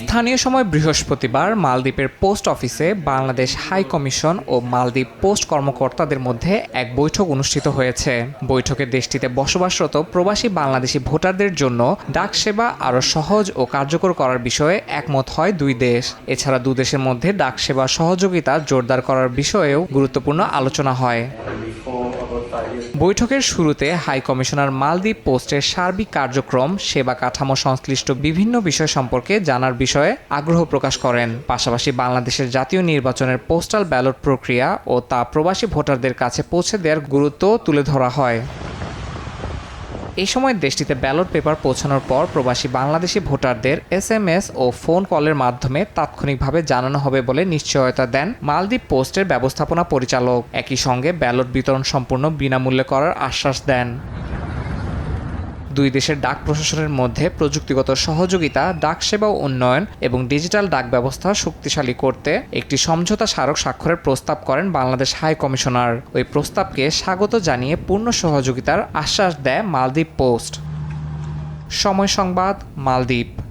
স্থানীয় সময় বৃহস্পতিবার মালদ্বীপের পোস্ট অফিসে বাংলাদেশ হাই কমিশন ও মালদ্বীপ পোস্ট কর্মকর্তাদের মধ্যে এক বৈঠক অনুষ্ঠিত হয়েছে। বৈঠকে দেশটিতে বসবাসরত প্রবাসী বাংলাদেশি ভোটারদের জন্য ডাক সেবা আরও সহজ ও কার্যকর করার বিষয়ে একমত হয় দুই দেশ। এছাড়া দুই দেশের মধ্যে ডাক সেবা সহযোগিতা জোরদার করার বিষয়েও গুরুত্বপূর্ণ আলোচনা হয়। বৈঠকের শুরুতে হাই কমিশনার মালদ্বীপ পোস্টের সার্বিক কার্যক্রম, সেবা কাঠামো সংশ্লিষ্ট বিভিন্ন বিষয় সম্পর্কে জানার বিষয়ে আগ্রহ প্রকাশ করেন। পাশাপাশি বাংলাদেশের জাতীয় নির্বাচনের পোস্টাল ব্যালট প্রক্রিয়া ও তা প্রবাসী ভোটারদের কাছে পৌঁছে দেওয়ার গুরুত্ব তুলে ধরা হয়। এই সময় দেশটিতে ব্যালট পেপার পৌঁছানোর পর প্রবাসী বাংলাদেশি ভোটারদের SMS ও ফোন কলের মাধ্যমে তাৎক্ষণিকভাবে জানানো হবে বলে নিশ্চয়তা দেন মালদ্বীপ পোস্টের ব্যবস্থাপনা পরিচালক। একই সঙ্গে ব্যালট বিতরণ সম্পূর্ণ বিনামূল্যে করার আশ্বাস দেন। দুই দেশের ডাক প্রশাসনের মধ্যে প্রযুক্তিগত সহযোগিতা, ডাক সেবা উন্নয়ন এবং ডিজিটাল ডাক ব্যবস্থা শক্তিশালী করতে একটি সমঝোতা স্মারক স্বাক্ষরের প্রস্তাব করেন বাংলাদেশ হাই কমিশনার। ওই প্রস্তাবকে স্বাগত জানিয়ে পূর্ণ সহযোগিতার আশ্বাস দেয় মালদ্বীপ পোস্ট। সময় সংবাদ, মালদ্বীপ।